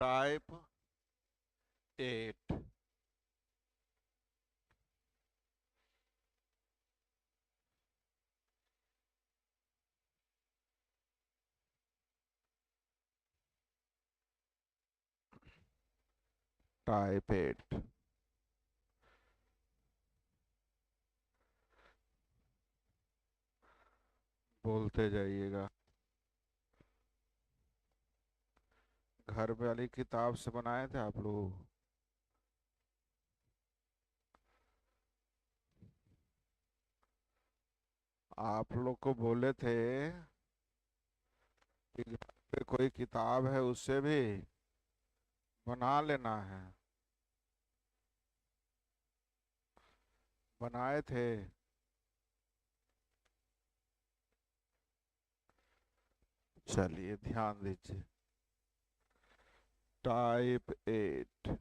Type 8। Type 8। बोलते जाइएगा। घर वाली किताब से बनाए थे आप लोग। आप लोग को बोले थे कि घर पे कोई किताब है उससे भी बना लेना है। बनाए थे। चलिए ध्यान दीजिए। टाइप 8।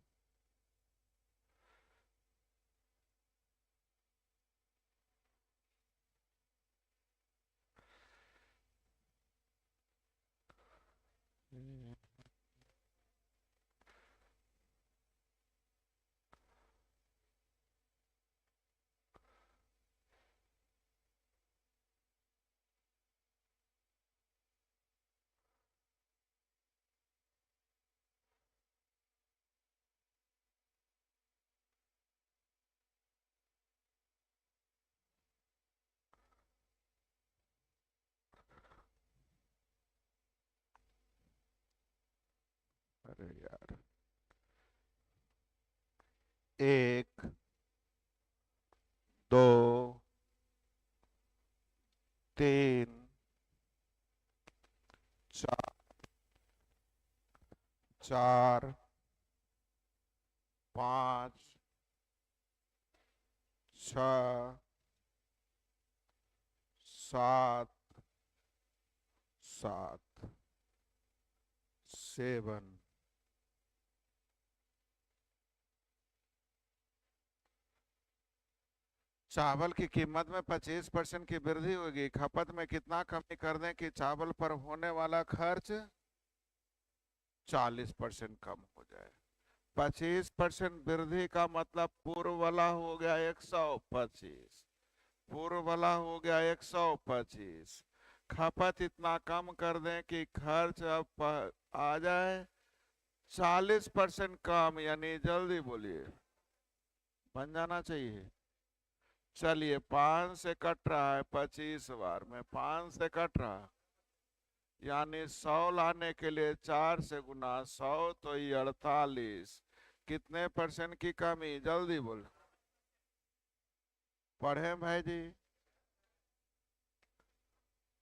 अरे यार। एक, दो, तीन, चार, चार, पाँच, छ, सात, सात, सेवन। चावल की कीमत में 25% की वृद्धि होगी। खपत में कितना कमी कर दें कि चावल पर होने वाला खर्च 40% कम हो जाए। 25% वृद्धि का मतलब पूर्व वाला हो गया 125। पूर्व वाला हो गया 125। खपत इतना कम कर दें कि खर्च अब आ जाए 40% कम, यानी जल्दी बोलिए। बन जाना चाहिए। चलिए 5 से कट रहा है 25 बार में, 5 से कट रहा, यानी 100 लाने के लिए 4 से गुना 100 तो ये 48। कितने परसेंट की कमी, जल्दी बोल। पढ़े भाई जी।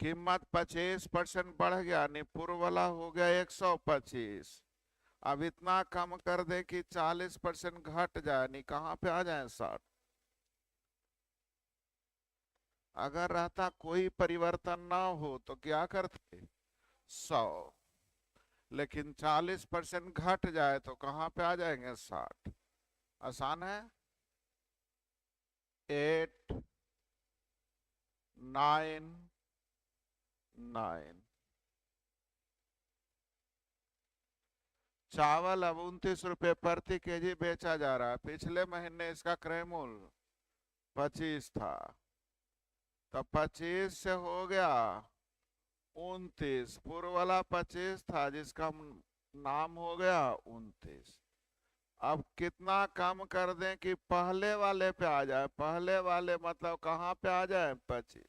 कीमत 25% बढ़ गया, यानी पूर्व वाला हो गया 125। अब इतना कम कर दे कि 40% घट जाए, यानी कहाँ पे आ जाए 60। अगर रहता कोई परिवर्तन ना हो तो क्या करते, 100। लेकिन 40% घट जाए तो कहाँ पे आ जाएंगे, 60। आसान है। 8, 9, 9। चावल अब 29 रुपये प्रति केजी बेचा जा रहा है। पिछले महीने इसका क्रय मूल्य 25 था, तो 25 से हो गया 29। पूर्व वाला 25 था जिसका नाम हो गया 29। अब कितना कम कर दें कि पहले वाले पे आ जाए, पहले वाले मतलब कहाँ पे आ जाए, 25।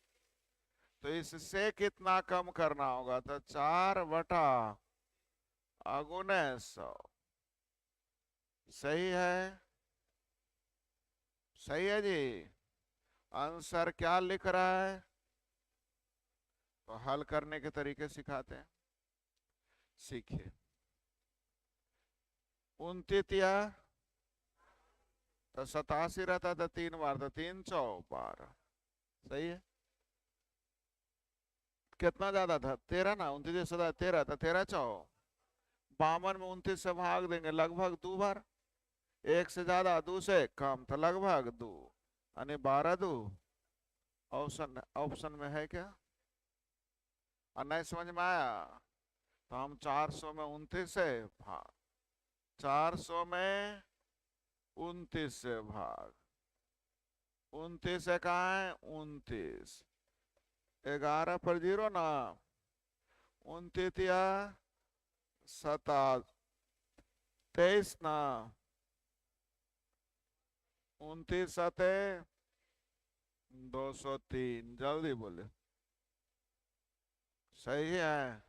तो इससे कितना कम करना होगा, तो 4/100। सही है। सही है जी। आंसर क्या लिख रहा है, तो हल करने के तरीके सिखाते हैं, सीखिए। 29 तो 87 रहता था 3 बार, तो 3×4 12। सही है। कितना ज्यादा था, 13 ना, 29 13 था, 13×4 52 में 29 से भाग देंगे लगभग 2 बार। एक से ज्यादा, दो से कम, तो लगभग 2, यानी 12×2। ऑप्शन ऑप्शन में है क्या, और नहीं समझ में आया तो हम 400 में 29 से भाग। 400 में 29 से भाग, 29 है कहाँ है 29, 11 पर 0 ना, 29 या 23 ना, 29 सते 203, जल्दी बोले। सही है।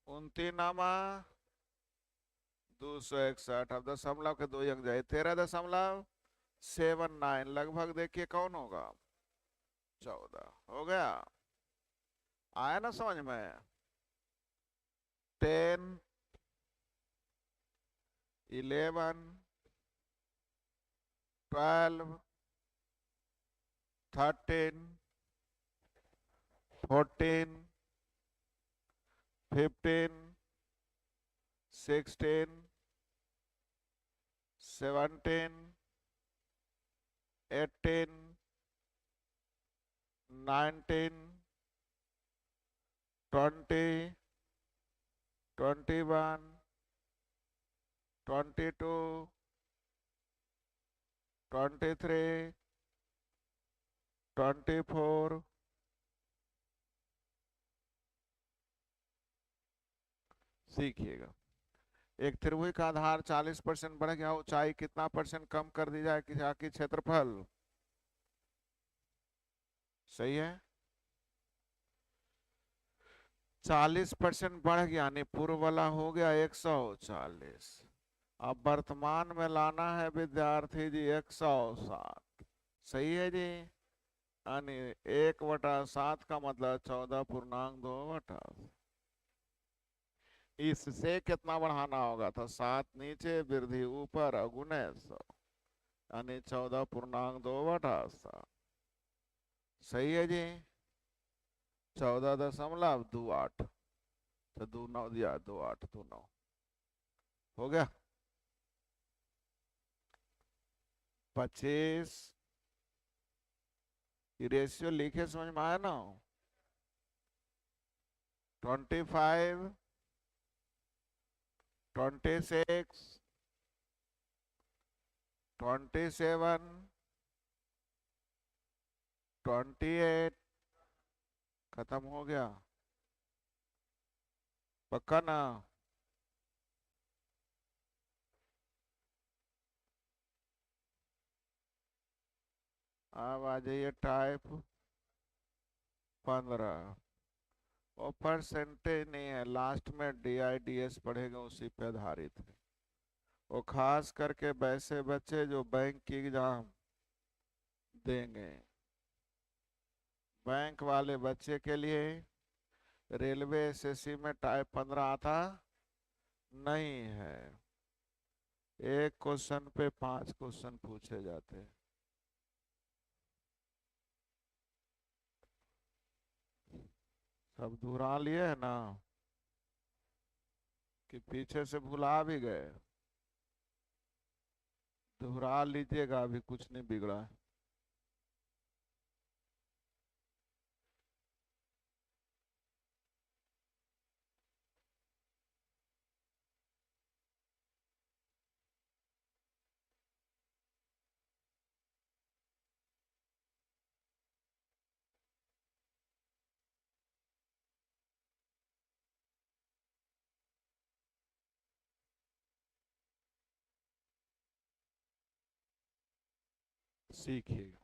29 नामा 261, अब दशमलव के 2 अंक जाए, 13.79, लगभग देखिए कौन होगा, 14 हो गया। आया ना समझ में। 10, 11, 12, 13, 14, 15, 16, 17, 18, 19, 20, 21, 22, 23, 24, सीखिएगा। एक त्रिभुज का आधार 40% बढ़ गया, ऊंचाई कितना परसेंट कम कर दी जाए कि क्षेत्रफल। सही है। 40% बढ़ गया, यानी पूर्व वाला हो गया 140। अब वर्तमान में लाना है विद्यार्थी जी 160। सही है जी। यानी 1/7 का मतलब 14.2/। इससे कितना बढ़ाना होगा, तो 7 नीचे वृद्धि ऊपर और गुणे 100, यानी 14.2/7। सही है जी। 14.28, तो 2 9 दिया, 2 8 2 9 हो गया। 25 रेशियो लिखे समझ में आया ना। 25, 26, 27, 28, खत्म हो गया। पक्का ना। अब आ जाइए टाइप 15। वो परसेंटेज नहीं है, लास्ट में DIDS पढ़ेगा, उसी पे आधारित है। वो खास करके वैसे बच्चे जो बैंक की एग्जाम देंगे, बैंक वाले बच्चे के लिए रेलवे SSC में टाइप 15 आता नहीं है। एक क्वेश्चन पे 5 क्वेश्चन पूछे जाते हैं। सब दोहरा लिए है ना, कि पीछे से भुला भी गए। दोहरा लीजिएगा, अभी कुछ नहीं बिगड़ा है। सीखिएगा।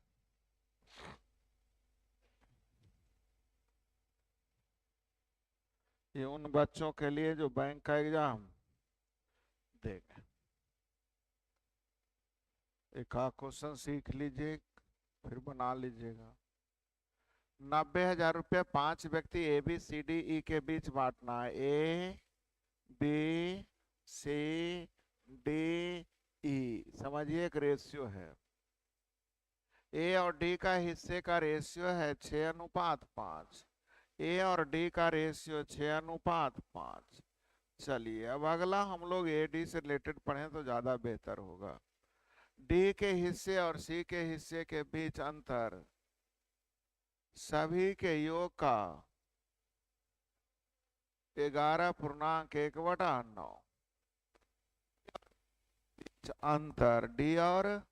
ये उन बच्चों के लिए जो बैंक का एग्जाम देंगे। एक आध क्वेश्चन सीख लीजिए, फिर बना लीजिएगा। 90,000 रुपया 5 व्यक्ति ABCDE के बीच बांटना है। ABCDE समझिए, एक रेशियो है। A और D का हिस्से का रेशियो है 6:5। A और D का रेशियो 6:5। चलिए अब अगला हम लोग AD से रिलेटेड पढ़ें तो ज्यादा बेहतर होगा। D के हिस्से और C के हिस्से के बीच अंतर सभी के योग का 11.1/9। बीच अंतर, डी और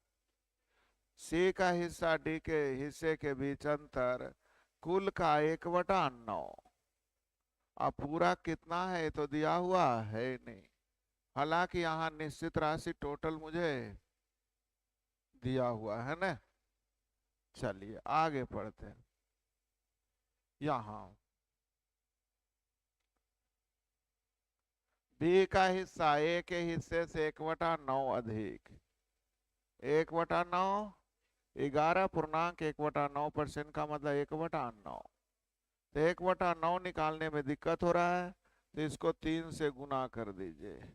सी का हिस्सा डी के हिस्से के बीच अंतर कुल का 1/9। अब पूरा कितना है तो दिया हुआ है नहीं, हालांकि यहाँ निश्चित राशि टोटल मुझे दिया हुआ है ना। चलिए आगे पढ़ते हैं। यहाँ बी का हिस्सा ए के हिस्से से 1/9 अधिक 1/9, 11.1/9% का मतलब 1/9। तो 1/9 निकालने में दिक्कत हो रहा है, तो इसको 3 से गुना कर दीजिए।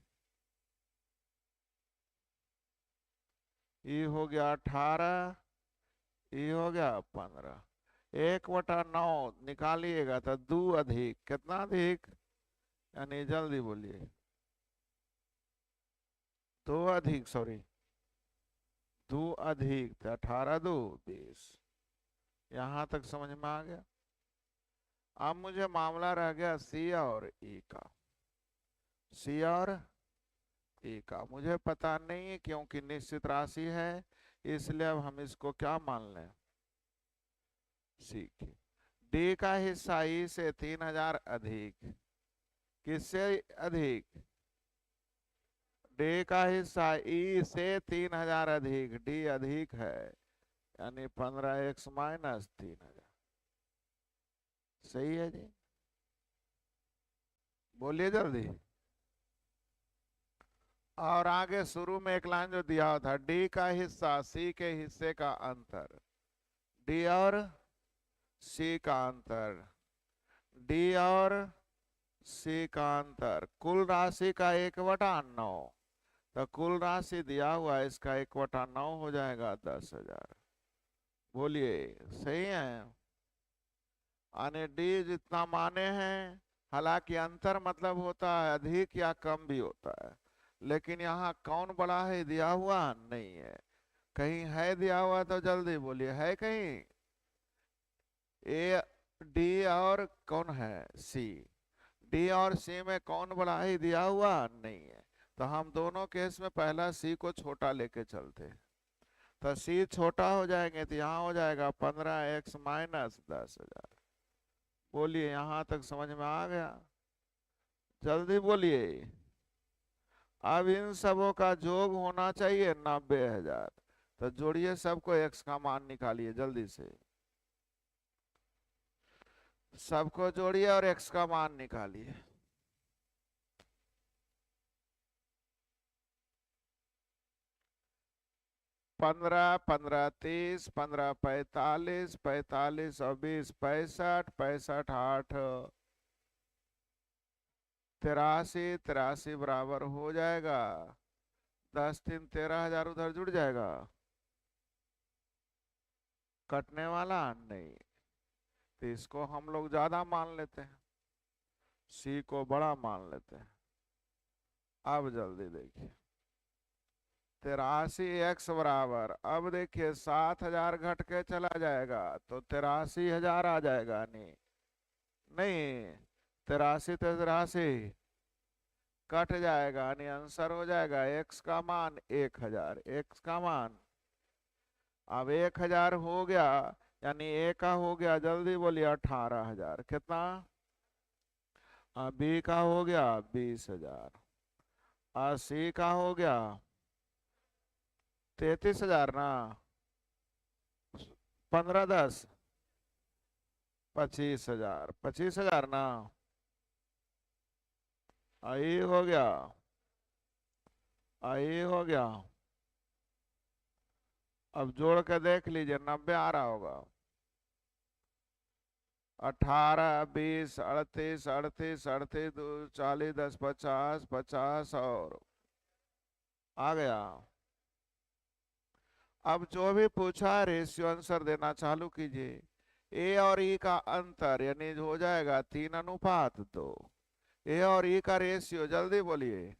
ये हो गया 18, ये हो गया 15। 1/9 निकालिएगा तो 2 अधिक, कितना अधिक, यानी जल्दी बोलिए, 2 अधिक, सॉरी 2 अधिक तो 18 2 20। यहां तक समझ में आ गया। अब मुझे मामला रह गया सी और ई का। सी और ई का मुझे पता नहीं है, क्योंकि निश्चित राशि है, इसलिए अब हम इसको क्या मान लें, सीख। डी का हिस्सा ई से 3000 अधिक, किससे अधिक, डी का हिस्सा ई से 3000 अधिक, डी अधिक है, यानी 15x माइनस 3000। सही है जी, बोलिए जल्दी। और आगे शुरू में एक लाइन जो दिया हुआ था, डी का हिस्सा सी के हिस्से का अंतर, डी और सी का अंतर, डी और सी का अंतर कुल राशि का 1/9। तो कुल राशि दिया हुआ है, इसका 1/9 हो जाएगा 10,000। बोलिए सही है। यानी डी जितना माने हैं, हालांकि अंतर मतलब होता है अधिक या कम भी होता है, लेकिन यहाँ कौन बड़ा है दिया हुआ नहीं है। कहीं है दिया हुआ तो जल्दी बोलिए, है कहीं, ए डी और कौन है, सी। डी और सी में कौन बड़ा है दिया हुआ नहीं है, तो हम दोनों केस में पहला सी को छोटा लेके चलते हैं। तो सी छोटा हो जाएंगे तो यहाँ हो जाएगा 15x माइनस 10,000। बोलिए यहां तक समझ में आ गया, जल्दी बोलिए। अब इन सबों का जोग होना चाहिए 90,000, तो जोड़िए सबको, x का मान निकालिए जल्दी से, सबको जोड़िए और x का मान निकालिए। 15 15 30, 15 45, 45 और 20 65, 65 8 83, 83 बराबर हो जाएगा 10 3 13,000, उधर जुड़ जाएगा, कटने वाला नहीं, तो इसको हम लोग ज्यादा मान लेते हैं, सी को बड़ा मान लेते हैं। अब जल्दी देखिए, 83x बराबर, अब देखिए 7,000 घट के चला जाएगा तो 83,000 आ जाएगा, नहीं नहीं 83 कट जाएगा, यानी आंसर हो जाएगा x का मान 1,000, x का मान। अब 1,000 हो गया, यानी ए का हो गया, जल्दी बोलिए 18,000, कितना, बी का हो गया 20,000, और सी का हो गया 33,000 ना, 15 10 25,000, 25,000 ना, आई हो गया, आई हो गया। अब जोड़ के देख लीजिए 90 आ रहा होगा, 18 20 38 38 38 40 10 50 50 और आ गया। अब जो भी पूछा रेशियो आंसर देना चालू कीजिए। ए और ई का अंतर यानी हो जाएगा 3:2। ए और ई का रेशियो जल्दी बोलिए,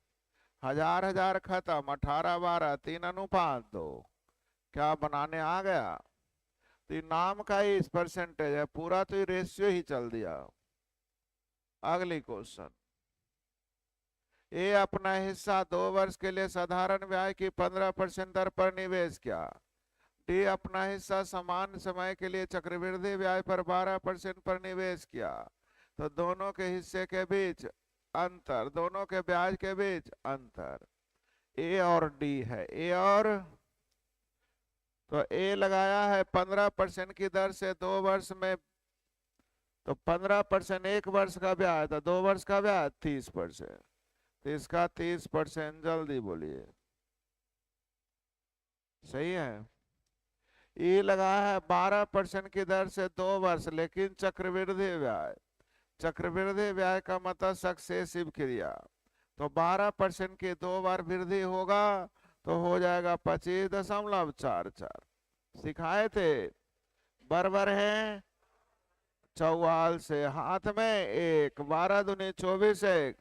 1000 1000 खत्म, 18 12 3:2, क्या बनाने आ गया। तो ये नाम का ही इस परसेंटेज है, पूरा तो ये रेशियो ही चल दिया। अगली क्वेश्चन, ए अपना हिस्सा 2 वर्ष के लिए साधारण ब्याज की 15% दर पर निवेश किया। डी अपना हिस्सा समान समय के लिए चक्रवृद्धि ब्याज पर 12% पर निवेश किया। तो दोनों के हिस्से के बीच अंतर, दोनों के ब्याज के बीच अंतर ए और डी है। ए और तो ए लगाया है 15% की दर से 2 वर्ष में, तो 15% 1 वर्ष का ब्याज, तो 2 वर्ष का ब्याज 30%, तो इसका 30% जल्दी बोलिए। सही है। ई लगाया है 12% की दर से 2 वर्ष, लेकिन चक्रवृद्धि ब्याज, चक्रवृद्धि ब्याज का मतलब सक्सेसिव क्रिया, तो 12% की 2 बार वृद्धि होगा तो हो जाएगा 25.44। सिखाए थे, बराबर है 44 से, हाथ में एक, 12 दूनी 24 एक।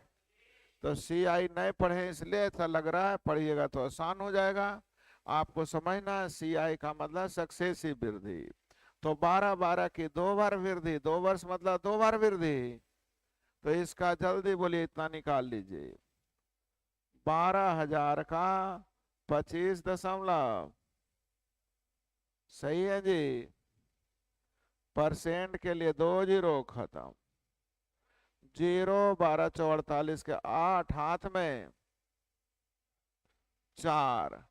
तो सी आई नहीं पढ़े इसलिए ऐसा लग रहा है, पढ़िएगा तो आसान हो जाएगा आपको समझना। सी आई का मतलब सक्सेसिव वृद्धि, तो 12 की 2 बार वृद्धि, 2 वर्ष मतलब 2 बार वृद्धि, तो इसका जल्दी बोलिए इतना निकाल लीजिए। 12,000 का 25 दशमलव, सही है जी। परसेंट के लिए 2 जीरो खत्म, 0 12 48 के 8, हाथ में 4,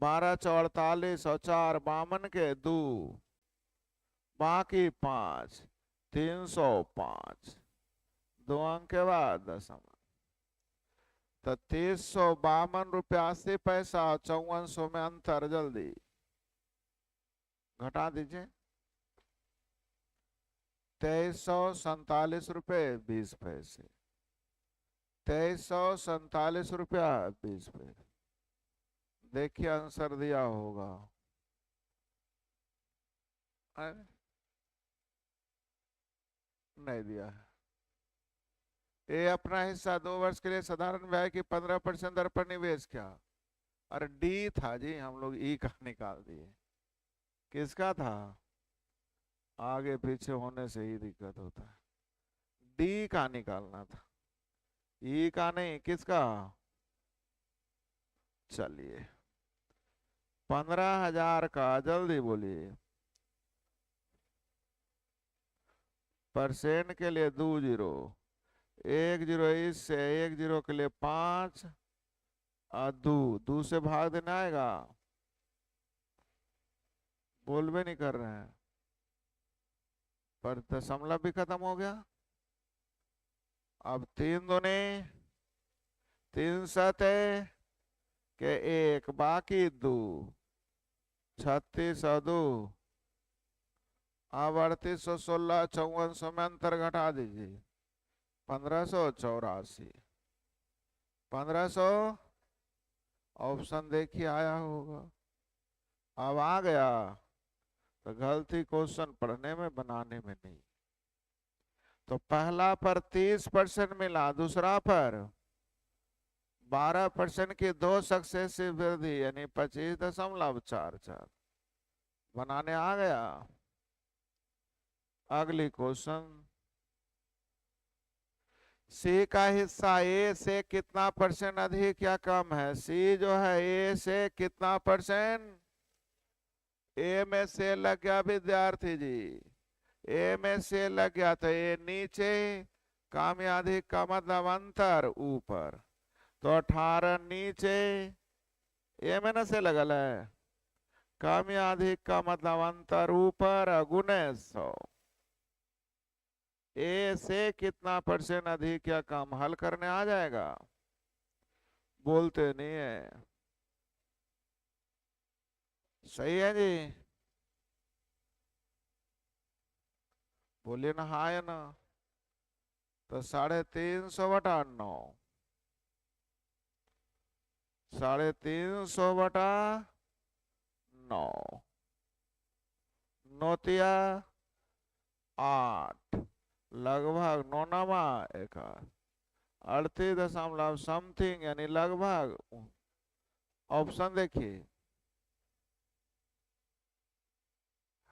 12 48 और 4 52 के 2, बाकी 5, 305, 2 अंक के बाद दशमलव, तो 352 रुपया 80 पैसा, 5400 में अंतर, जल्दी घटा दीजिए। 2347 रुपये 20 पैसे, 2347 रुपया 20 पैसे। देखिए आंसर दिया होगा, अरे नहीं दिया है। ए अपना हिस्सा 2 वर्ष के लिए साधारण ब्याज की 15% दर पर निवेश किया। अरे डी था जी, हम लोग ई का निकाल दिए। किसका था? आगे पीछे होने से ही दिक्कत होता है। डी का निकालना था, ई का नहीं। किसका? चलिए 15,000 का, जल्दी बोलिए। परसेंट के लिए 2 जीरो, 1 जीरो, इससे 1 जीरो के लिए 5 और 2 से भाग देना आएगा। बोल भी नहीं कर रहे हैं, पर दशमलव भी खत्म हो गया। अब 3 दूनी 3 सते के 1, बाकी 2, 36 और 2, अब 3816, 5400 में अंतर घटा दीजिए। 1584, 1500, ऑप्शन देखिए आया होगा। अब आ गया तो गलती क्वेश्चन पढ़ने में, बनाने में नहीं। तो पहला पर 30% मिला, दूसरा पर 12% की 2 सक्सेसिव वृद्धि, यानी 25.44। बनाने आ गया। अगली क्वेश्चन, सी का हिस्सा ए से कितना परसेंट अधिक या कम है? सी जो है ए से कितना परसेंट? ए में से लग गया विद्यार्थी जी, ए में से लग गया तो ए नीचे, कम या अधिक का मतलब अंतर ऊपर, तो 18 नीचे, ए में न से लगल है, कम या अधिक का मतलब अंतर ऊपर, गुने 100। ए से कितना परसेंट अधिक या कम, हल करने आ जाएगा। बोलते नहीं है। सही है जी, बोलिए ना हाँ या ना। तो 350/9, 350/9, नोतिया 8, लगभग 9 एक 38 समथिंग, यानी लगभग। ऑप्शन देखिए,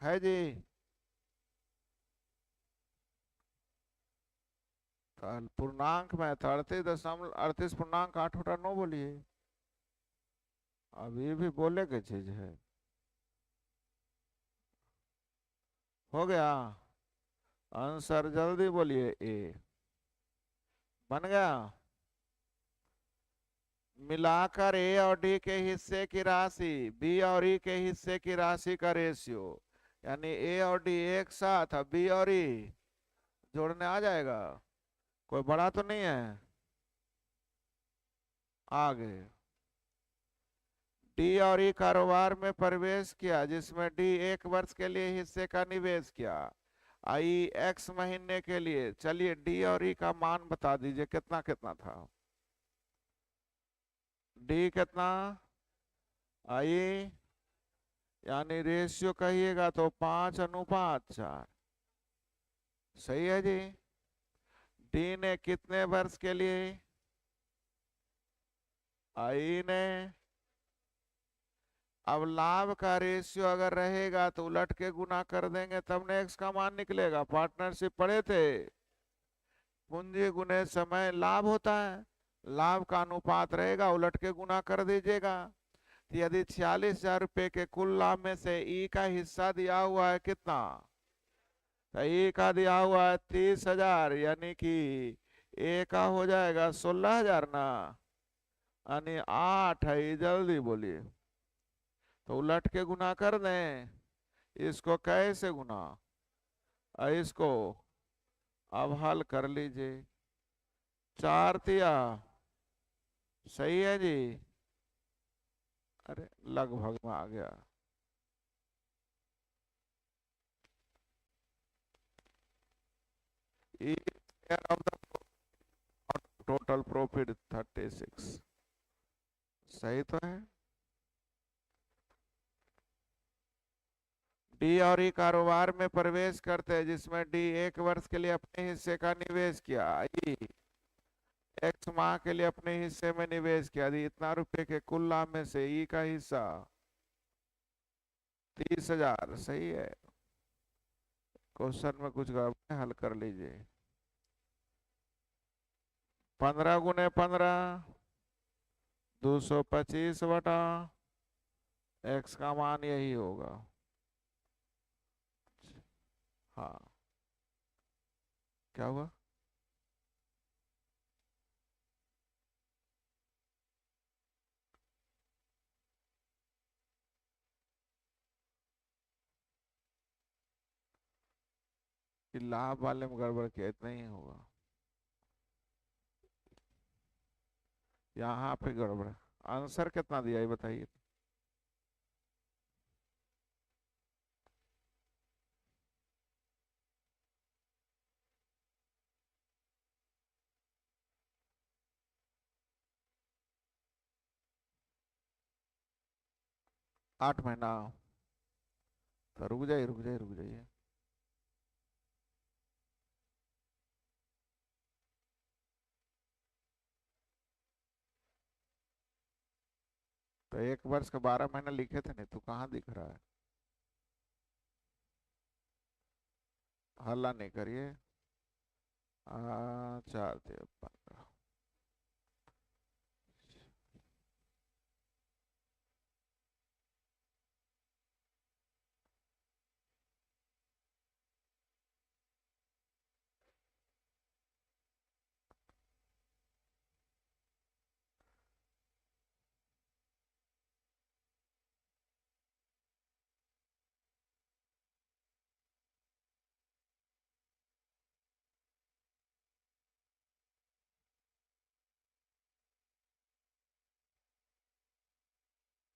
है जी। पूर्णांक में तो 38.38.8 बोलिए। अभी भी बोले के चीज है। हो गया आंसर, जल्दी बोलिए। ए बन गया। मिलाकर ए और डी के हिस्से की राशि बी और ई के हिस्से की राशि का रेशियो, यानी ए और डी एक साथ, अब बी और ई जोड़ने आ जाएगा। कोई बड़ा तो नहीं है। आगे डी और ई कारोबार में प्रवेश किया जिसमें डी 1 वर्ष के लिए हिस्से का निवेश किया, आई एक्स महीने के लिए। चलिए डी और ई का मान बता दीजिए कितना कितना था। डी कितना, आई, यानी रेशियो कहिएगा तो 5:4। सही है जी। डी ने कितने वर्ष के लिए, आई ने। अब लाभ का रेशियो अगर रहेगा तो उलट के गुना कर देंगे तब ने एक्स का मान निकलेगा। पार्टनरशिप पढ़े थे, पूंजी गुने समय लाभ होता है। लाभ का अनुपात रहेगा, उलट के गुना कर दीजिएगा। तो यदि 46,000 रुपए के कुल लाभ में से ई का हिस्सा दिया हुआ है कितना, तो ई का दिया हुआ है 30,000, यानी कि ए का हो जाएगा 16,000 ना, यानी 8 है। जल्दी बोलिए। तो उलट के गुना कर दें। इसको कैसे गुना, इसको अब हल कर लीजिए। 4 तिया, सही है जी। अरे लगभग में आ गया। ऑफ द टोटल प्रॉफिट 36, सही तो है। डी और ई कारोबार में प्रवेश करते हैं जिसमें डी 1 वर्ष के लिए अपने हिस्से का निवेश किया, ई एक्स माह के लिए अपने हिस्से में निवेश किया। इतना रुपए के कुल लाभ में से ई का हिस्सा 30,000, सही है। क्वेश्चन में कुछ गड़बड़, हल कर लीजिए। 15 × 15 225 बटा एक्स का मान यही होगा। हाँ, क्या हुआ? कि लाभ वाले में गड़बड़ किया, इतना ही होगा। यहाँ पे गड़बड़ है। आंसर कितना दिया ये बताइए। आठ महीना। तो रुक जाइए रुक जाइए रुक जाइए। तो 1 वर्ष का 12 महीना लिखे थे नहीं, तो कहाँ दिख रहा है? हल्ला नहीं करिए। 4 × 15।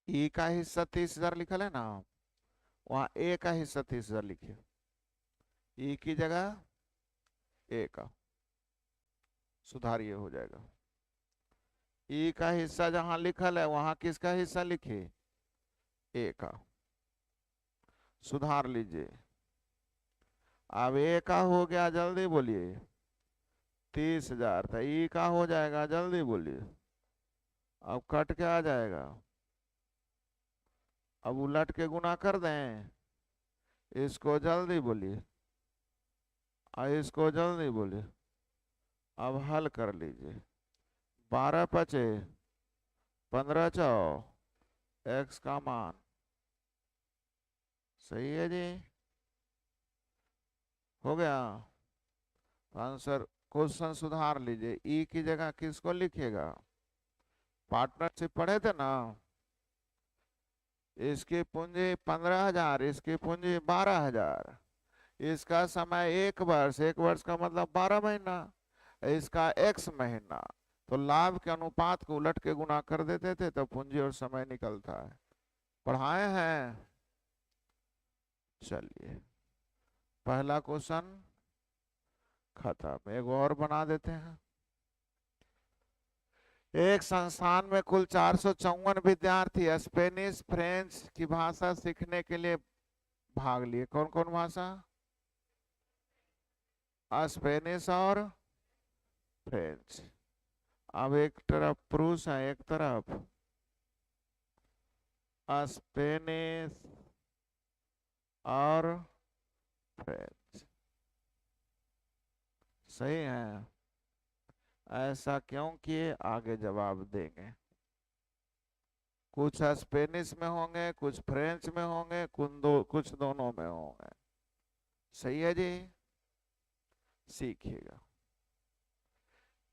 ई का हिस्सा 30,000 लिखल है ना, वहाँ ए का हिस्सा 30,000 लिखिए। ई की जगह ए का सुधारिए, हो जाएगा। ई का हिस्सा जहां लिखल है वहां किसका हिस्सा लिखिए, ए का। सुधार लीजिए। अब ए का हो गया, जल्दी बोलिए। 30,000 था, ई का हो जाएगा, जल्दी बोलिए। अब कट के आ जाएगा। अब उलट के गुना कर दें। इसको जल्दी बोलिए, इसको जल्दी बोलिए। अब हल कर लीजिए। 12 पचे 15 चौ x का मान सही है जी, हो गया आंसर। क्वेश्चन सुधार लीजिए, ई की जगह किसको लिखिएगा? पार्टनरशिप पढ़े थे ना, इसकी पूंजी 15,000, इसकी पूंजी 12,000, इसका समय 1 वर्ष, 1 वर्ष का मतलब 12 महीना, इसका x महीना, तो लाभ के अनुपात को उलट के गुना कर देते थे तो पूंजी और समय निकलता है। पढ़ाए हैं। चलिए पहला क्वेश्चन खत्म, एक और बना देते हैं। एक संस्थान में कुल 454 विद्यार्थी स्पेनिश फ्रेंच की भाषा सीखने के लिए भाग लिए। कौन कौन भाषा? स्पेनिश और फ्रेंच। अब एक तरफ पुरुष है, एक तरफ स्पेनिश और फ्रेंच। सही है, ऐसा क्यों किए आगे जवाब देंगे। कुछ स्पेनिश में होंगे, कुछ फ्रेंच में होंगे, कुछ दोनों में होंगे। सही है जी, सीखिएगा।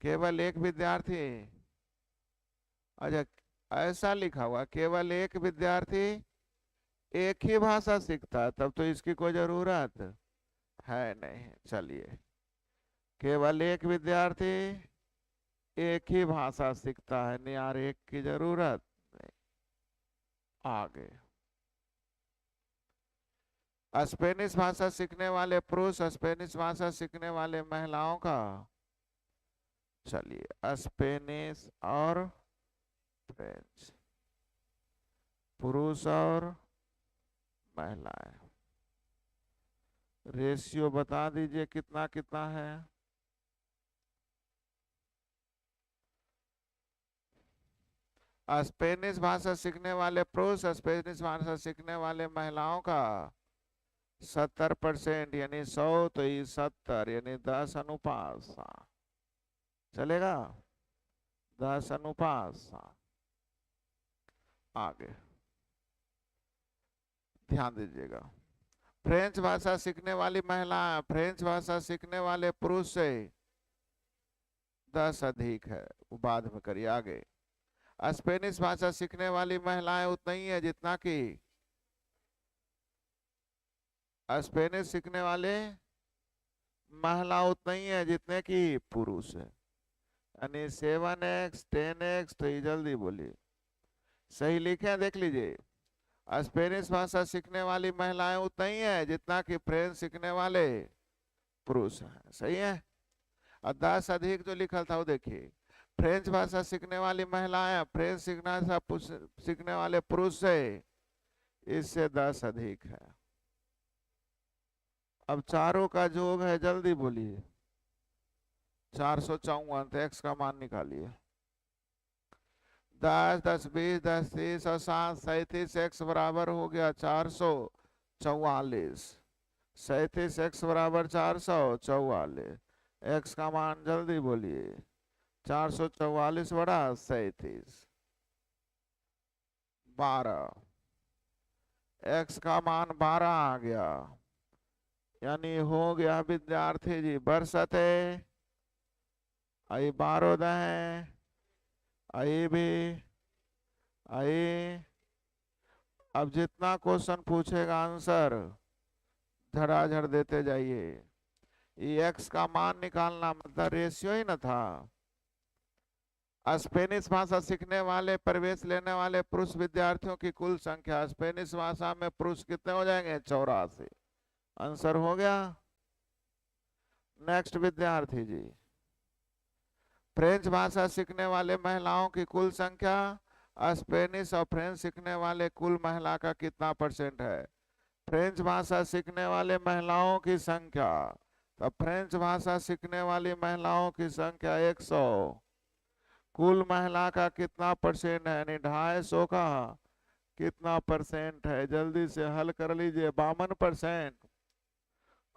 केवल एक विद्यार्थी, अच्छा ऐसा लिखा हुआ केवल एक विद्यार्थी एक ही भाषा सीखता है, तब तो इसकी कोई जरूरत है नहीं। चलिए, केवल एक विद्यार्थी एक ही भाषा सीखता है, नहीं यार एक की जरूरत नहीं। आगे, स्पेनिश भाषा सीखने वाले पुरुष, स्पेनिश भाषा सीखने वाले महिलाओं का। चलिए स्पेनिश और फ्रेंच, पुरुष और महिलाएं, रेशियो बता दीजिए कितना कितना है। स्पेनिश भाषा सीखने वाले पुरुष, स्पेनिश भाषा सीखने वाले महिलाओं का 70% यानी 100, तो ये 70 यानी 10:7 चलेगा, 10:7। आगे ध्यान दीजिएगा, फ्रेंच भाषा सीखने वाली महिलाएं फ्रेंच भाषा सीखने वाले पुरुष से 10 अधिक है, वो बाद में करिए। आगे, स्पेनिश भाषा सीखने वाली महिलाएं उतना ही है जितना कि स्पेनिश सीखने वाले महिला उतना ही है जितने कि पुरुष है, यानी 7x 10x। तो ये जल्दी बोलिए, सही लिखे देख लीजिए। स्पेनिश भाषा सीखने वाली महिलाएं उतना ही है जितना कि फ्रेंच सीखने वाले पुरुष हैं। सही है, और 10 अधिक जो लिखा था वो देखिए, फ्रेंच भाषा सीखने वाली महिलाएं फ्रेंच सीखने वाले पुरुष से इससे 10 अधिक है। अब चारों का जोग है, जल्दी बोलिए, 454। तो x का मान निकालिए, 10 10 20 10 30 और 7 37, x बराबर हो गया 444। 37 x बराबर 444, x का मान जल्दी बोलिए, 444 बड़ा 37 12, x का मान 12 आ गया, यानी हो गया विद्यार्थी जी बरसते आई 12 दहें आई भी आई। अब जितना क्वेश्चन पूछेगा आंसर झड़ाझड़ देते जाइए। ये x का मान निकालना मतलब रेशियो ही ना था। स्पेनिश भाषा सीखने वाले प्रवेश लेने वाले पुरुष विद्यार्थियों की कुल संख्या, स्पेनिश भाषा में पुरुष कितने हो जाएंगे? 84। आंसर हो गया। नेक्स्ट विद्यार्थी जी, फ्रेंच भाषा सीखने वाले महिलाओं की कुल संख्या, स्पेनिश और फ्रेंच सीखने वाले कुल महिला का कितना % है? फ्रेंच भाषा सीखने वाले महिलाओं की संख्या, तो फ्रेंच भाषा सीखने वाली महिलाओं की संख्या 100, कुल महिला का कितना % है? यानी 250 का कितना % है? जल्दी से हल कर लीजिए, 52%।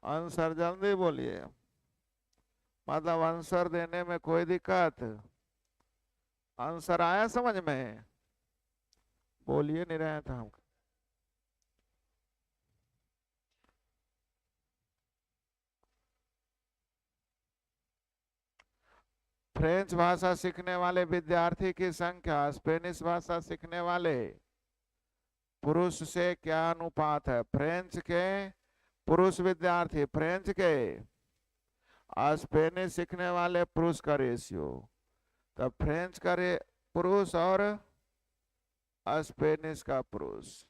आंसर जल्दी बोलिए, मतलब आंसर देने में कोई दिक्कत? आंसर आया समझ में? बोलिए नहीं रहे था हम। फ्रेंच भाषा सीखने वाले विद्यार्थी की संख्या स्पेनिश भाषा सीखने वाले पुरुष से क्या अनुपात है? फ्रेंच के पुरुष विद्यार्थी, फ्रेंच के स्पेनिश सीखने वाले पुरुष का रेशियो। तब फ्रेंच का पुरुष और स्पेनिश का पुरुष।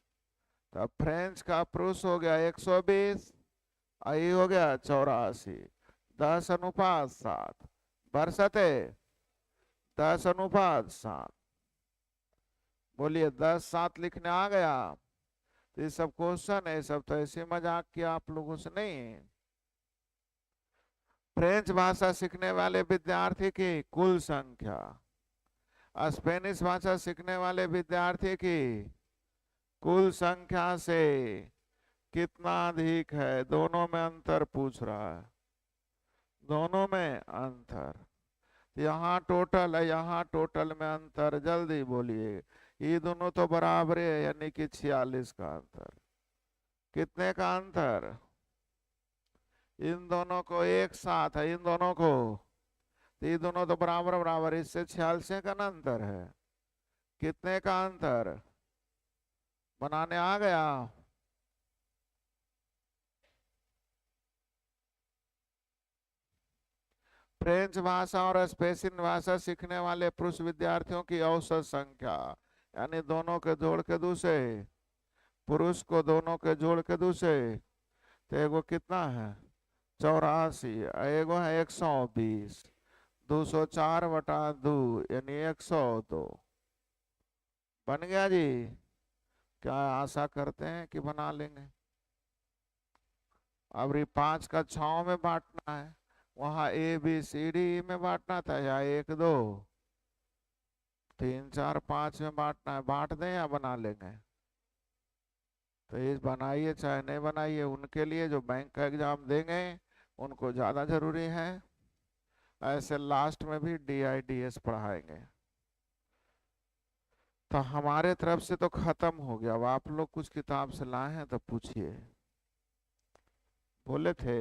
तब फ्रेंच का पुरुष हो गया 120, आई हो गया 84, 10:7 बरसते, 10:7। बोलिए 10:7 लिखने आ गया। तो ये सब क्वेश्चन है, सब तो ऐसे मजाक किया आप लोगों से नहीं। फ्रेंच भाषा सीखने वाले विद्यार्थी की कुल संख्या स्पेनिश भाषा सीखने वाले विद्यार्थी की कुल संख्या से कितना अधिक है? दोनों में अंतर पूछ रहा है, दोनों में अंतर। यहाँ टोटल है, यहाँ टोटल में अंतर, जल्दी बोलिए। ये दोनों तो बराबर है, यानी कि 46 का अंतर। कितने का अंतर? इन दोनों को एक साथ है, इन दोनों को, तो ये दोनों तो बराबर बराबर, इससे 46 का ना अंतर है। कितने का अंतर बनाने आ गया? फ्रेंच भाषा और स्पेनिश भाषा सीखने वाले पुरुष विद्यार्थियों की औसत संख्या, यानी दोनों के जोड़ के दूसरे, पुरुष को दोनों के जोड़ के दूसरे, तो एगो कितना है 84, एगो है 120, 204/2 यानी 102। बन गया जी? क्या आशा करते हैं कि बना लेंगे? अब ये 5 का 6 में बांटना है, वहां ABCD में बांटना था, या 1 2 3 4 5 में बांटना है। बांट दें या बना लेंगे? तो ये बनाइए चाहे नहीं बनाइए, उनके लिए जो बैंक का एग्जाम देंगे उनको ज़्यादा जरूरी है। ऐसे लास्ट में भी DIDS पढ़ाएंगे। तो हमारे तरफ से तो खत्म हो गया। अब आप लोग कुछ किताब से लाए हैं तो पूछिए। बोले थे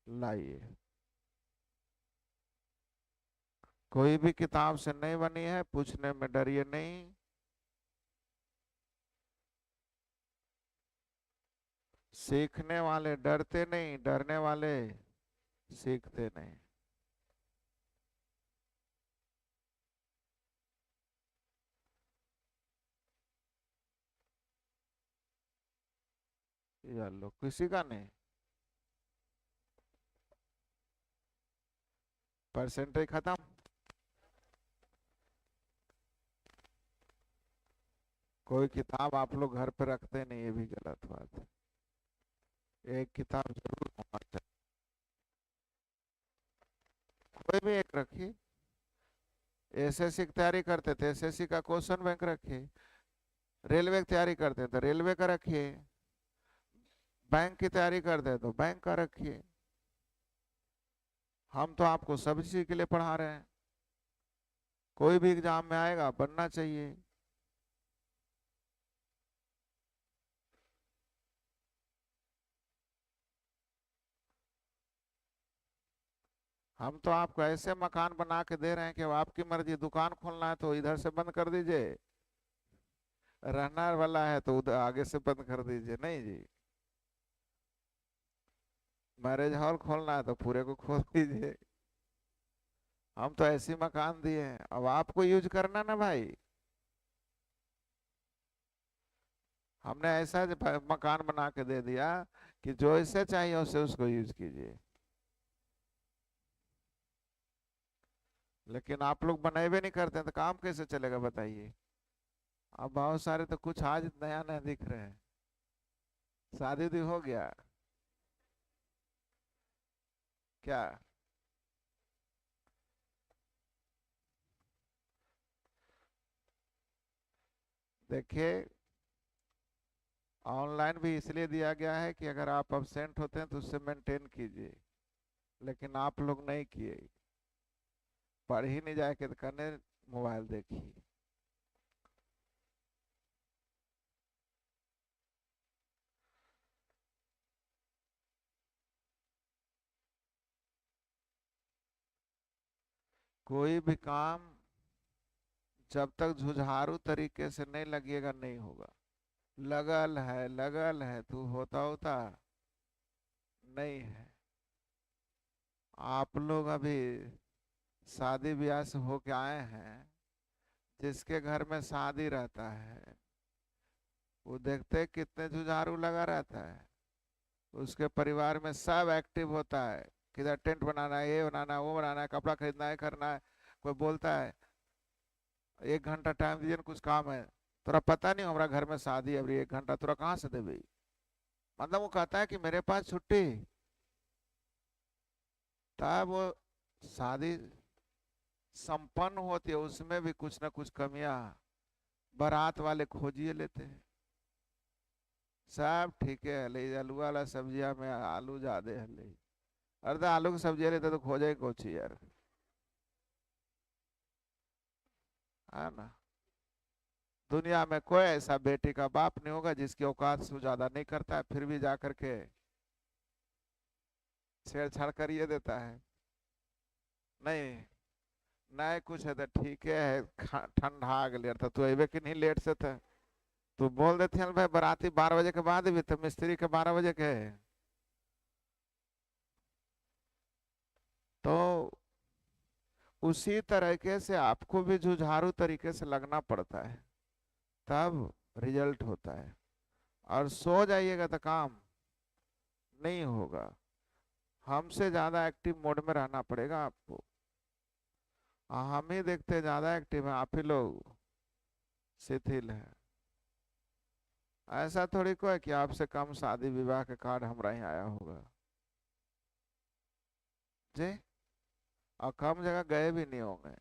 लाइए। कोई भी किताब से नहीं बनी है, पूछने में डरिए नहीं। सीखने वाले डरते नहीं, डरने वाले सीखते नहीं। ये लो, किसी का नहीं। परसेंटेज खत्म। कोई किताब आप लोग घर पे रखते नहीं, ये भी गलत बात है। एक किताब जरूर होना चाहिए, कोई भी एक रखिए। SSC की तैयारी करते थे, SSC का क्वेश्चन बैंक रखिए। रेलवे की तैयारी करते तो रेलवे का रखिए। बैंक की तैयारी करते तो बैंक का रखिए। हम तो आपको सब चीज के लिए पढ़ा रहे हैं। कोई भी एग्जाम में आएगा, बनना चाहिए। हम तो आपको ऐसे मकान बना के दे रहे हैं कि अब आपकी मर्जी, दुकान खोलना है तो इधर से बंद कर दीजिए, रहना वाला है तो उधर आगे से बंद कर दीजिए। नहीं जी, मैरिज हॉल खोलना है तो पूरे को खोल दीजिए। हम तो ऐसी मकान दिए हैं, अब आपको यूज करना ना भाई। हमने ऐसा मकान बना के दे दिया कि जो इसे चाहिए उसे उसको यूज कीजिए। लेकिन आप लोग बनाए नहीं करते हैं तो काम कैसे चलेगा बताइए? अब बहुत सारे तो कुछ आज नया नया दिख रहे हैं। शादी भी हो गया क्या? देखिए, ऑनलाइन भी इसलिए दिया गया है कि अगर आप अब्सेंट होते हैं तो उससे मेंटेन कीजिए। लेकिन आप लोग नहीं किए, पढ़ ही नहीं जाए के तो कहने मोबाइल देखी। कोई भी काम जब तक जुझारू तरीके से नहीं लगिएगा नहीं होगा। लगल है तू होता होता नहीं है। आप लोग अभी शादी ब्याह से होके आए हैं, जिसके घर में शादी रहता है वो देखते कितने जुझारू लगा रहता है। उसके परिवार में सब एक्टिव होता है, किधर टेंट बनाना है, ये बनाना है, वो बनाना है, कपड़ा खरीदना है, करना है। कोई बोलता है 1 घंटा टाइम दीजिए ना, कुछ काम है। तोरा पता नहीं हमारा घर में शादी है, अभी 1 घंटा तोरा कहाँ से देबे। मतलब वो कहता है कि मेरे पास छुट्टी। तब वो शादी संपन्न होती है, उसमें भी कुछ ना कुछ कमियां बारात वाले खोजिए लेते हैं। सब ठीक है ले, आलू वाला सब्जिया में आलू ज्यादा है ले। अरे तो आलू की सब्जी लेते तो खोजे कुछ यार, है ना। दुनिया में कोई ऐसा बेटी का बाप नहीं होगा जिसकी औकात से ज्यादा नहीं करता है, फिर भी जा करके छेड़छाड़ करिए देता है। नहीं, नहीं कुछ है तो ठीक है, ठंडा आ गया था तू अबे कि नहीं लेट से थे। तू बोल देते हैं भाई बाराती 12 बजे के बाद भी, तो मिस्त्री के 12 बजे के है। तो उसी तरीके से आपको भी जुझारू तरीके से लगना पड़ता है, तब रिजल्ट होता है। और सो जाइएगा तो काम नहीं होगा। हमसे ज्यादा एक्टिव मोड में रहना पड़ेगा आपको। हम ही देखते हैं ज्यादा एक्टिव है, आप ही लोग शिथिल है। ऐसा थोड़ी को है कि आपसे कम शादी विवाह के कार्ड हमारा ही आया होगा जी, और कम जगह गए भी नहीं होंगे।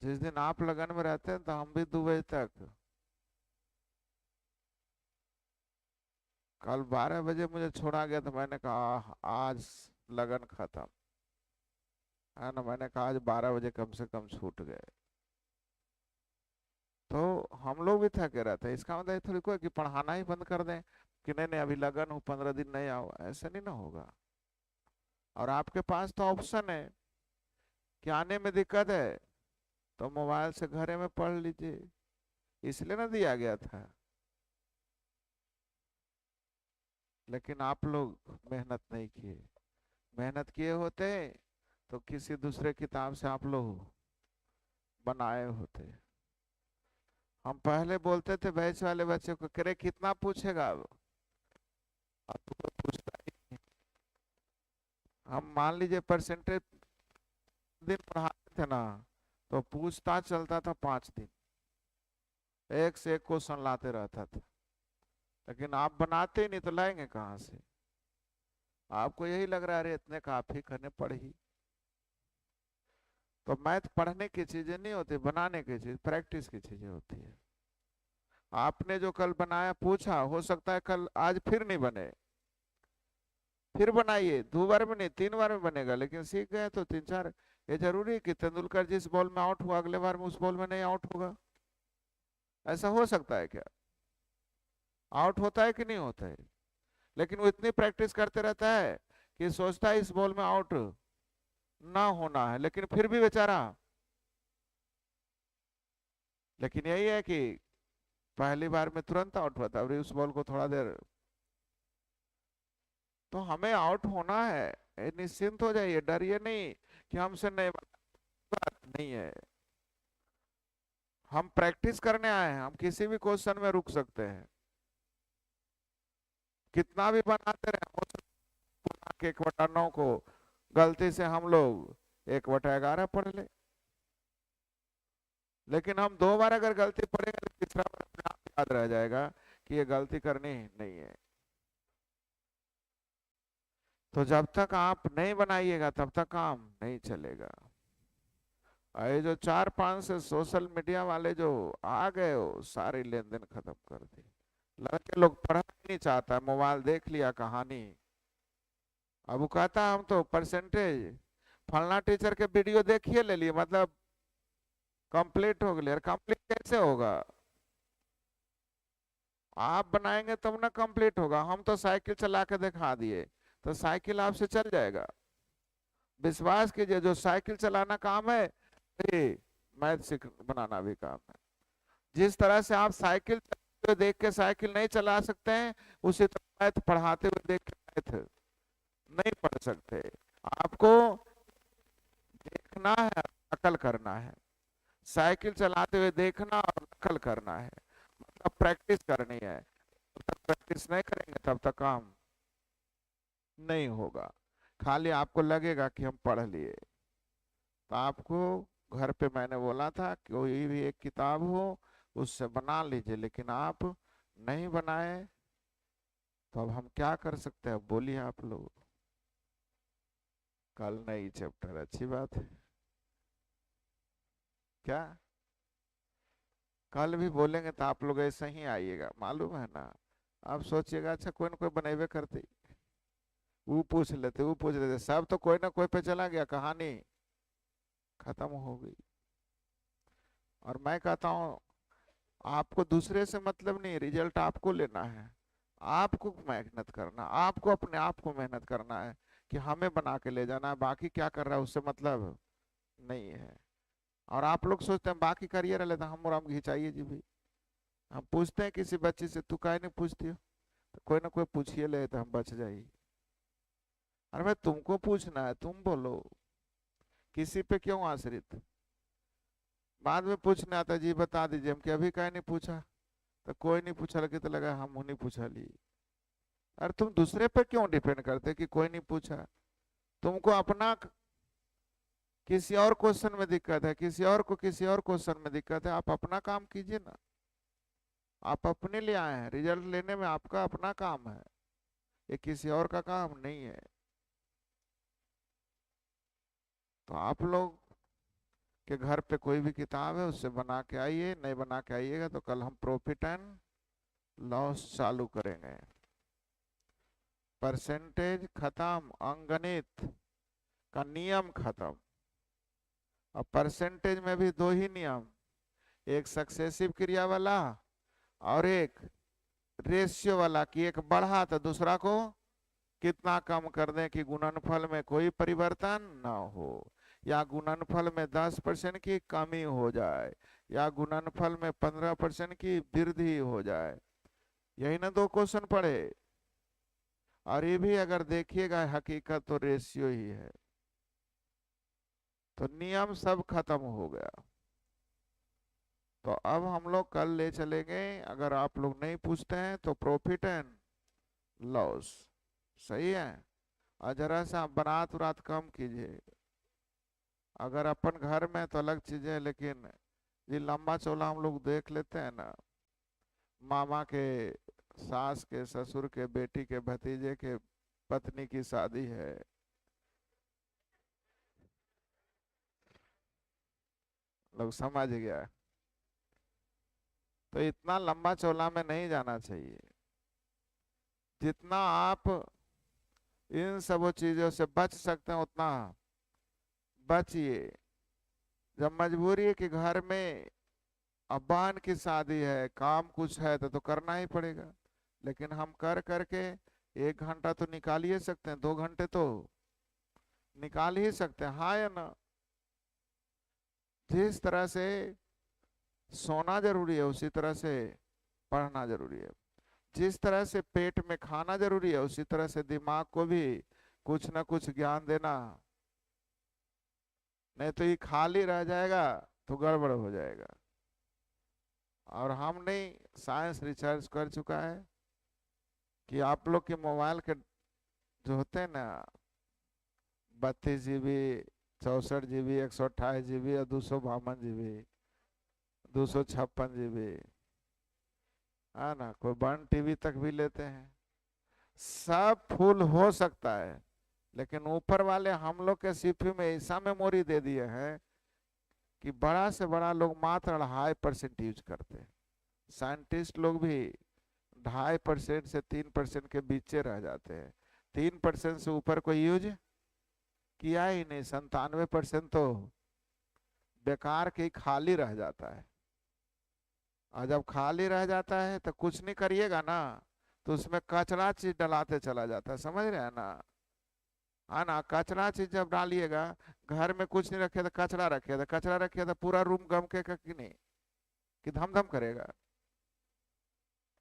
जिस दिन आप लगन में रहते हैं तो हम भी 2 बजे तक, कल 12 बजे मुझे छोड़ा गया तो मैंने कहा आज लगन खत्म है ना। मैंने कहा आज 12 बजे कम से कम छूट गए। तो हम लोग भी थके रहते हैं। इसका मतलब ये थोड़ी कोई कि पढ़ाना ही बंद कर दें कि नहीं नहीं अभी लगन हूँ 15 दिन नहीं आओ, ऐसा नहीं ना होगा। और आपके पास तो ऑप्शन है कि आने में दिक्कत है तो मोबाइल से घरे में पढ़ लीजिए, इसलिए ना दिया गया था। लेकिन आप लोग मेहनत नहीं किए। मेहनत किए होते तो किसी दूसरे किताब से आप लोग बनाए होते। हम पहले बोलते थे बैच वाले बच्चे को, करे कितना पूछेगा अब तो कोई पूछता ही नहीं। हम मान लीजिए परसेंटेज दिन पढ़ाते थे ना, तो पूछताछ चलता था 5 दिन, एक से एक क्वेश्चन लाते रहता था। लेकिन आप बनाते ही नहीं तो लाएंगे कहाँ से। आपको यही लग रहा है अरे इतने काफी करने पड़ी। तो मैथ पढ़ने की चीजें नहीं होती, बनाने की चीज प्रैक्टिस की चीजें होती है। आपने जो कल बनाया पूछा, हो सकता है कल आज फिर नहीं बने, फिर बनाइए 2 बार में नहीं 3 बार में बनेगा, लेकिन सीख गए तो 3 4। ये जरूरी है कि तेंदुलकर जिस बॉल में आउट हुआ अगले बार में उस बॉल में नहीं आउट होगा? ऐसा हो सकता है क्या? आउट होता है कि नहीं होता है? लेकिन वो इतनी प्रैक्टिस करते रहता है कि सोचता है इस बॉल में आउट ना होना है, लेकिन फिर भी बेचारा। लेकिन यही है कि पहली बार में तुरंत आउट हुआ था, अभी उस बॉल को थोड़ा देर। तो हमें आउट होना है, निश्चिंत हो जाइए, डरिए नहीं कि हमसे नहीं बात नहीं है। हम प्रैक्टिस करने आए हैं, हम किसी भी क्वेश्चन में रुक सकते हैं, कितना भी बनाते रहे। हो सकता है 1/9 को गलती से हम लोग 1/11 पढ़ ले, लेकिन हम 2 बार अगर गलती पढ़ेंगे तो तीसरा बार अपने आप याद रह जाएगा कि ये गलती करनी ही नहीं है। तो जब तक आप नहीं बनाइएगा तब तक काम नहीं चलेगा। और ये जो 4 5 से सोशल मीडिया वाले जो आ गए हो सारी लेन देन खत्म कर दी। लड़के लोग पढ़ना ही नहीं चाहता, मोबाइल देख लिया कहानी, अब वो कहता हम तो परसेंटेज फलना टीचर के वीडियो देखिए ले लिए मतलब कंप्लीट हो गया। कंप्लीट कैसे होगा? आप बनाएंगे तब ना कंप्लीट होगा। हम तो साइकिल चला के दिखा दिए तो साइकिल आपसे चल जाएगा। विश्वास कीजिए, जो साइकिल चलाना काम है, ये मैथ सीख बनाना भी काम है। जिस तरह से आप साइकिल चलाते हुए देख के साइकिल नहीं चला सकते हैं, उसी तरह मैथ पढ़ाते हुए देख के मैथ नहीं पढ़ सकते। आपको देखना है, नकल करना है। साइकिल चलाते हुए देखना और नकल करना है, मतलब प्रैक्टिस करनी है। जब तक प्रैक्टिस नहीं करेंगे तब तक काम नहीं होगा। खाली आपको लगेगा कि हम पढ़ लिए। तो आपको घर पे मैंने बोला था कोई भी एक किताब हो उससे बना लीजिए, लेकिन आप नहीं बनाए तो अब हम क्या कर सकते हैं? बोलिए आप लोग। कल नई चैप्टर, अच्छी बात है। क्या कल भी बोलेंगे तो आप लोग ऐसे ही आइएगा, मालूम है ना। आप सोचिएगा अच्छा कोई ना कोई बनेबे करते, वो पूछ लेते वो पूछ लेते, सब तो कोई ना कोई पे चला गया, कहानी खत्म हो गई। और मैं कहता हूँ आपको दूसरे से मतलब नहीं, रिजल्ट आपको लेना है। आपको मेहनत करना, आपको अपने आप को मेहनत करना है कि हमें बना के ले जाना है, बाकी क्या कर रहा है उससे मतलब नहीं है। और आप लोग सोचते हैं बाकी करियर ले तो हम घिंचाइए जी भी। हम पूछते हैं किसी बच्चे से, तू काहे नहीं पूछती हो? तो कोई ना कोई पूछिए ले तो हम बच जाइए। अरे भाई तुमको पूछना है, तुम बोलो, किसी पे क्यों आश्रित? बाद में पूछने आता जी बता दीजिए, हम कि अभी काहे नहीं पूछा? तो कोई नहीं पूछा, लगे तो लगा हम नहीं पूछा ली। अरे तुम दूसरे पे क्यों डिपेंड करते कि कोई नहीं पूछा? तुमको अपना किसी और क्वेश्चन में दिक्कत है, किसी और को किसी और क्वेश्चन में दिक्कत है, आप अपना काम कीजिए ना। आप अपने लिए आए हैं, रिजल्ट लेने में आपका अपना काम है, ये किसी और का काम नहीं है। तो आप लोग के घर पे कोई भी किताब है उससे बना के आइए, नहीं बना के आइएगा तो कल हम प्रॉफिट एंड लॉस चालू करेंगे। परसेंटेज खत्म, अंकगणित का नियम खत्म। अब परसेंटेज में भी दो ही नियम, एक सक्सेसिव क्रिया वाला और एक रेशियो वाला, कि एक बढ़ा तो दूसरा को कितना कम कर दें कि गुणनफल में कोई परिवर्तन ना हो, या गुणनफल में 10% की कमी हो जाए, या गुणनफल में 15% की वृद्धि हो जाए। यही ना दो क्वेश्चन पढ़े। और ये भी अगर देखिएगा हकीकत तो रेशियो ही है। तो नियम सब खत्म हो गया। तो अब हम लोग कल ले चलेंगे, अगर आप लोग नहीं पूछते हैं तो प्रॉफिट एंड लॉस। सही है। और जरा सा बनात उरात कम कीजिए। अगर अपन घर में तो अलग चीजें है, लेकिन ये लंबा चौड़ा हम लोग देख लेते हैं ना, मामा के, सास के, ससुर के बेटी के भतीजे के पत्नी की शादी है, लोग समझ गया। तो इतना लंबा चौड़ा में नहीं जाना चाहिए। जितना आप इन सब चीजों से बच सकते हैं उतना बचिए। जब मजबूरी है कि घर में अब्बान की शादी है, काम कुछ है तो करना ही पड़ेगा। लेकिन हम कर करके 1 घंटा तो निकाल ही सकते हैं, 2 घंटे तो निकाल ही सकते हैं, हाँ या ना। जिस तरह से सोना जरूरी है उसी तरह से पढ़ना जरूरी है। जिस तरह से पेट में खाना जरूरी है उसी तरह से दिमाग को भी कुछ ना कुछ ज्ञान देना। नहीं तो ये खाली रह जाएगा तो गड़बड़ हो जाएगा। और हम नहीं, साइंस रिसर्च कर चुका है कि आप लोग के मोबाइल के जो होते हैं ना, 32 GB, 64 GB, 128 GB और 252 GB, 256 GB, है ना, कोई 1 TB तक भी लेते हैं। सब फुल हो सकता है, लेकिन ऊपर वाले हम लोग के सीपीयू में ऐसा मेमोरी दे दिए हैं कि बड़ा से बड़ा लोग मात्र 2.5% यूज करते हैं। साइंटिस्ट लोग भी 2.5% से 3% के बीच रह जाते हैं। 3% से ऊपर कोई यूज किया ही नहीं। 97% तो बेकार के खाली रह जाता है। और जब खाली रह जाता है तो कुछ नहीं करिएगा ना, तो उसमें कचरा चीज डलाते चला जाता है, समझ रहे हैं ना। हाँ ना, कचरा चीज जब डालिएगा, घर में कुछ नहीं रखे तो कचरा रखे, तो कचरा रखे तो पूरा रूम गमकेगा कि नहीं, कि धम धम करेगा।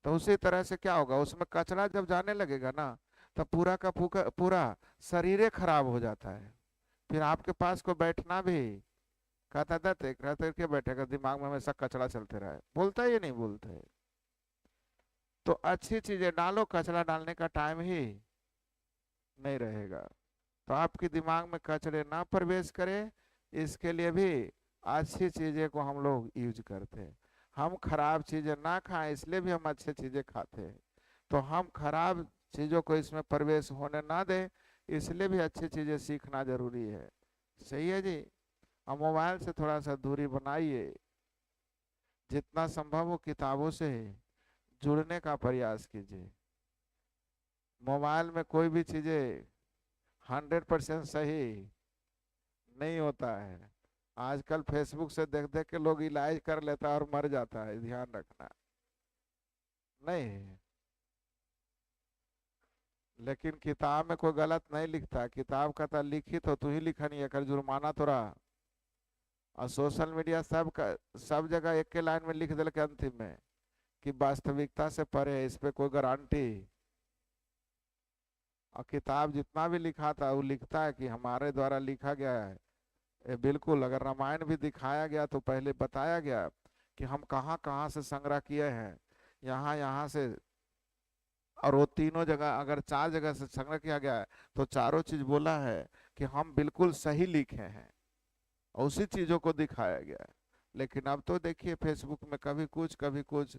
तो उसी तरह से क्या होगा, उसमें कचरा जब जाने लगेगा ना, तो पूरा का पूरा शरीर खराब हो जाता है। फिर आपके पास को बैठना भी कहता था रहते के बैठेगा, दिमाग में हमेशा कचरा चलते रहे, बोलता है ये नहीं बोलते है। तो अच्छी चीजें डालो, कचरा डालने का टाइम ही नहीं रहेगा। तो आपके दिमाग में कचरे ना प्रवेश करे, इसके लिए भी अच्छी चीजें को हम लोग यूज करते हैं। हम खराब चीजें ना खाएं, इसलिए भी हम अच्छी चीजें खाते हैं। तो हम खराब चीजों को इसमें प्रवेश होने ना दें, इसलिए भी अच्छी चीजें सीखना जरूरी है। सही है जी। अब मोबाइल से थोड़ा सा दूरी बनाइए, जितना संभव हो किताबों से जुड़ने का प्रयास कीजिए। मोबाइल में कोई भी चीजें 100% सही नहीं होता है। आजकल फेसबुक से देख देख के लोग इलाज कर लेता है और मर जाता है, ध्यान रखना। नहीं, लेकिन किताब में कोई गलत नहीं लिखता, किताब का तो लिखित हो तू ही लिखनी है, कर जुर्माना तो रहा। और सोशल मीडिया सब जगह एक के लाइन में लिख दिल के अंतिम में कि वास्तविकता से परे है, इस पे कोई गारंटी। और किताब जितना भी लिखा था वो लिखता है कि हमारे द्वारा लिखा गया है। ये बिल्कुल, अगर रामायण भी दिखाया गया तो पहले बताया गया कि हम कहाँ कहाँ से संग्रह किए हैं, यहाँ यहाँ से। और वो तीनों जगह, अगर 4 जगह से संग्रह किया गया है, तो चारों चीज बोला है कि हम बिल्कुल सही लिखे हैं, और उसी चीजों को दिखाया गया है। लेकिन अब तो देखिए फेसबुक में कभी कुछ कभी कुछ,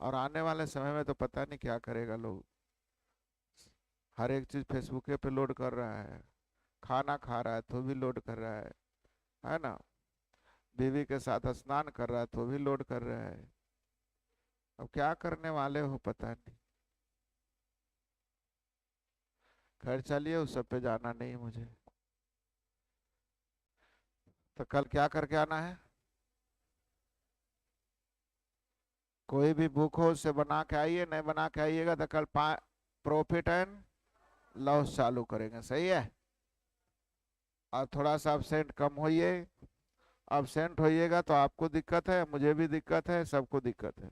और आने वाले समय में तो पता नहीं क्या करेगा लोग। हर एक चीज फेसबुक पे लोड कर रहा है, खाना खा रहा है तो भी लोड कर रहा है ना। बीवी के साथ स्नान कर रहा है तो भी लोड कर रहा है। अब क्या करने वाले हो पता नहीं। खैर चलिए, उस सब पे जाना नहीं मुझे। तो कल क्या करके आना है, कोई भी बुक हो उससे बना के आइए, नहीं बना के आइएगा तो कल प्रॉफिट एंड लॉस चालू करेंगे, सही है। और थोड़ा सा absent कम होइए। absent होइएगा तो आपको दिक्कत है, मुझे भी दिक्कत है, सबको दिक्कत है।